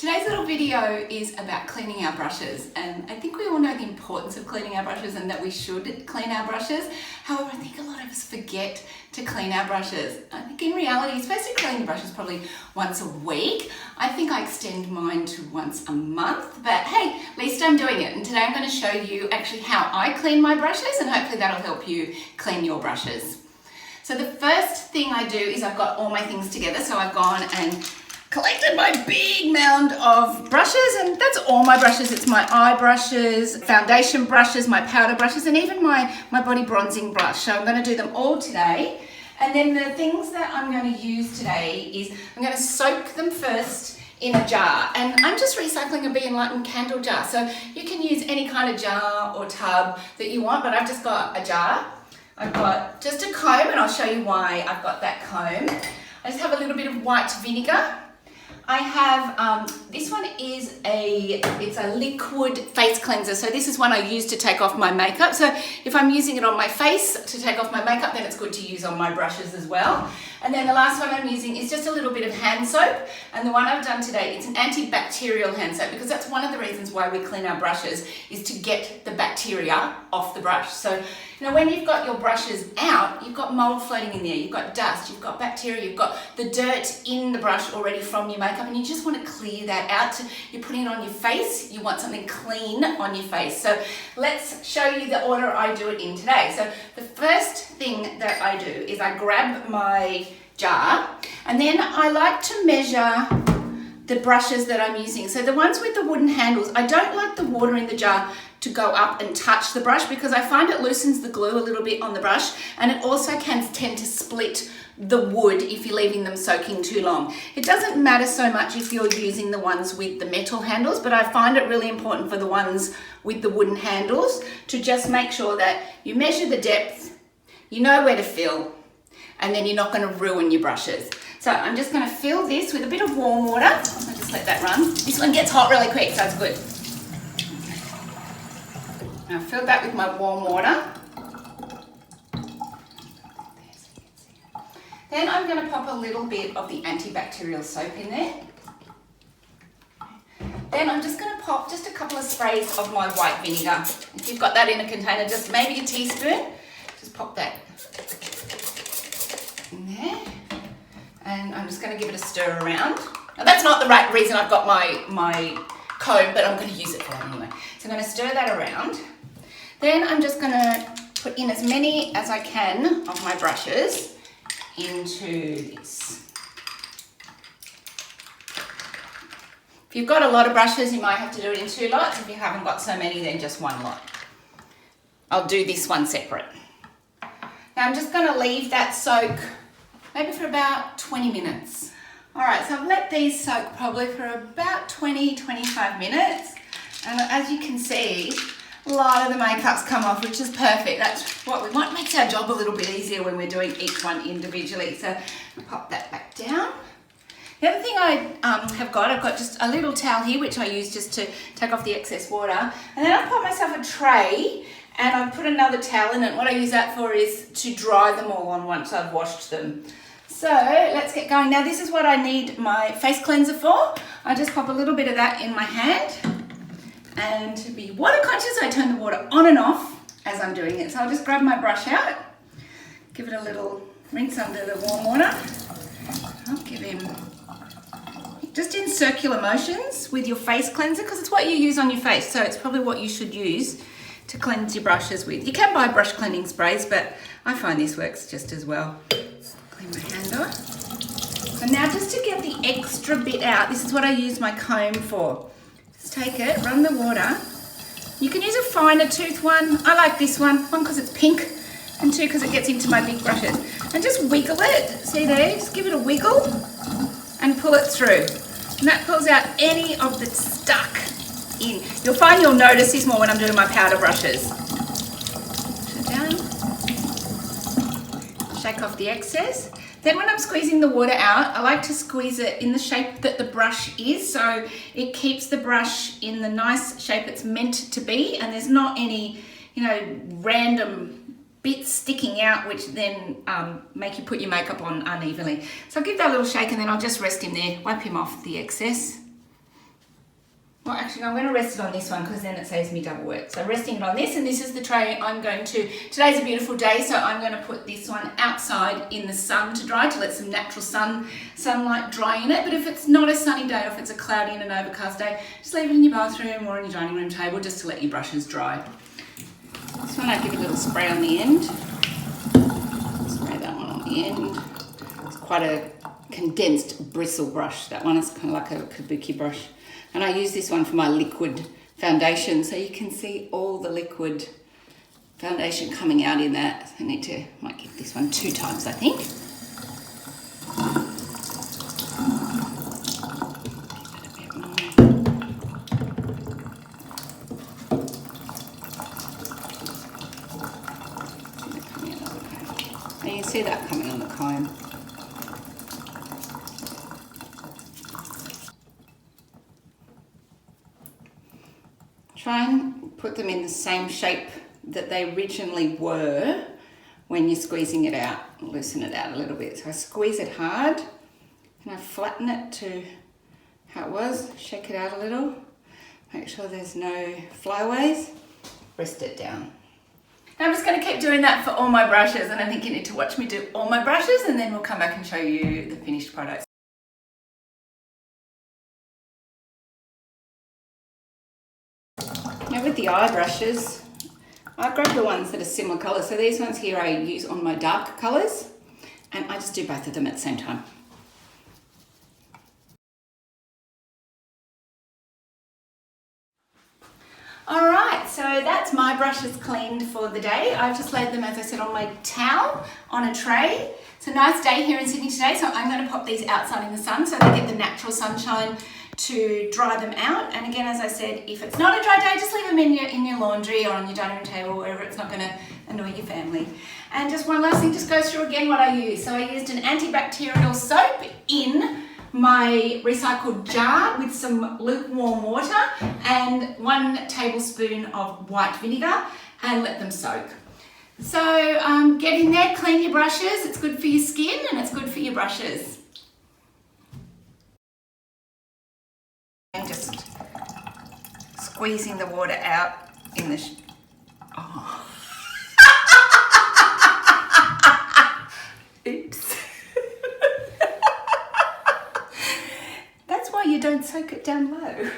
Today's little video is about cleaning our brushes, and I think we all know the importance of cleaning our brushes and that we should clean our brushes. However, I think a lot of us forget to clean our brushes. I think in reality, you're supposed to clean your brushes probably once a week. I think I extend mine to once a month, but hey, at least I'm doing it. And today I'm going to show you actually how I clean my brushes, and hopefully that'll help you clean your brushes. So the first thing I do is I've got all my things together. So I've gone and collected my big mound of brushes, and that's all my brushes. It's my eye brushes, foundation brushes, my powder brushes, and even my body bronzing brush. So I'm going to do them all today. And then the things that I'm going to use today is I'm going to soak them first in a jar, and I'm just recycling a Be Enlightened candle jar. So you can use any kind of jar or tub that you want, but I've just got a jar. I've got just a comb, and I'll show you why I've got that comb. I just have a little bit of white vinegar. I have, this one is it's a liquid face cleanser. So this is one I use to take off my makeup. So if I'm using it on my face to take off my makeup, then it's good to use on my brushes as well. And then the last one I'm using is just a little bit of hand soap. And the one I've done today, it's an antibacterial hand soap, because that's one of the reasons why we clean our brushes, is to get the bacteria off the brush. So, you know, when you've got your brushes out, you've got mold floating in there, you've got dust, you've got bacteria, you've got the dirt in the brush already from your makeup, and you just want to clear that out. So you're putting it on your face, you want something clean on your face. So let's show you the order I do it in today. So the first thing that I do is I grab my jar, and then I like to measure the brushes that I'm using. So the ones with the wooden handles, I don't like the water in the jar to go up and touch the brush, because I find it loosens the glue a little bit on the brush, and it also can tend to split the wood if you're leaving them soaking too long. It doesn't matter so much if you're using the ones with the metal handles, but I find it really important for the ones with the wooden handles to just make sure that you measure the depth, you know where to fill, and then you're not going to ruin your brushes. So I'm just going to fill this with a bit of warm water. I'll just let that run. This one gets hot really quick, so it's good. Now I've filled that with my warm water. Then I'm going to pop a little bit of the antibacterial soap in there. Then I'm just going to pop just a couple of sprays of my white vinegar. If you've got that in a container, just maybe a teaspoon, just pop that in there. And I'm just going to give it a stir around. Now that's not the right reason I've got my comb, but I'm going to use it for that anyway. So I'm going to stir that around. Then I'm just going to put in as many as I can of my brushes into this. If you've got a lot of brushes, you might have to do it in 2 lots. If you haven't got so many, then just 1 lot. I'll do this one separate. Now I'm just going to leave that soak maybe for about 20 minutes. All right, so I've let these soak probably for about 20-25 minutes. And as you can see, a lot of the makeup's come off, which is perfect. That's what we want. It makes our job a little bit easier when we're doing each one individually. So I'll pop that back down. The other thing I've got just a little towel here, which I use just to take off the excess water. And then I've put myself a tray, and I've put another towel in it. What I use that for is to dry them all on once I've washed them. So let's get going. Now this is what I need my face cleanser for. I just pop a little bit of that in my hand. And to be water conscious, I turn the water on and off as I'm doing it. So I'll just grab my brush out, give it a little rinse under the warm water. I'll give him just in circular motions with your face cleanser, because it's what you use on your face. So it's probably what you should use to cleanse your brushes with. You can buy brush cleaning sprays, but I find this works just as well. Clean my hand off. So now just to get the extra bit out, this is what I use my comb for. Just take it, run the water. You can use a finer tooth one. I like this one because it's pink, and 2 because it gets into my big brushes. And just wiggle it. See there? Just give it a wiggle and pull it through. And that pulls out any of the stuck in. You'll find you'll notice this more when I'm doing my powder brushes. Push it down. Shake off the excess. Then when I'm squeezing the water out, I like to squeeze it in the shape that the brush is, so it keeps the brush in the nice shape it's meant to be, and there's not any, random bits sticking out which then make you put your makeup on unevenly. So I'll give that a little shake, and then I'll just rest him there, wipe him off the excess. Well, actually, no, I'm going to rest it on this one because then it saves me double work. So resting it on this, and this is the tray I'm going to, today's a beautiful day, so I'm going to put this one outside in the sun to dry, to let some natural sunlight dry in it. But if it's not a sunny day, or if it's a cloudy and an overcast day, just leave it in your bathroom or on your dining room table just to let your brushes dry. This one I give a little spray on the end. Spray that one on the end. It's quite a condensed bristle brush. That one is kind of like a kabuki brush. And I use this one for my liquid foundation, so you can see all the liquid foundation coming out in that. I might give this one 2 times, I think. And you can see that coming on the comb. Try and put them in the same shape that they originally were when you're squeezing it out. Loosen it out a little bit. So I squeeze it hard and I flatten it to how it was. Shake it out a little. Make sure there's no flyaways. Rest it down. Now I'm just going to keep doing that for all my brushes, and I think you need to watch me do all my brushes, and then we'll come back and show you the finished product. Now with the eye brushes, I grab the ones that are similar colours. So these ones here I use on my dark colours, and I just do both of them at the same time. Alright, so that's my brushes cleaned for the day. I've just laid them, as I said, on my towel on a tray. It's a nice day here in Sydney today, so I'm going to pop these outside in the sun so they get the natural sunshine to dry them out. And again, as I said, if it's not a dry day, just leave them in your laundry or on your dining room table, wherever it's not going to annoy your family. And just one last thing, just go through again what I used. So I used an antibacterial soap in my recycled jar with some lukewarm water and 1 tablespoon of white vinegar, and let them soak. So get in there, clean your brushes. It's good for your skin and it's good for your brushes. And just squeezing the water out in the... Oh. Oops. That's why you don't soak it down low.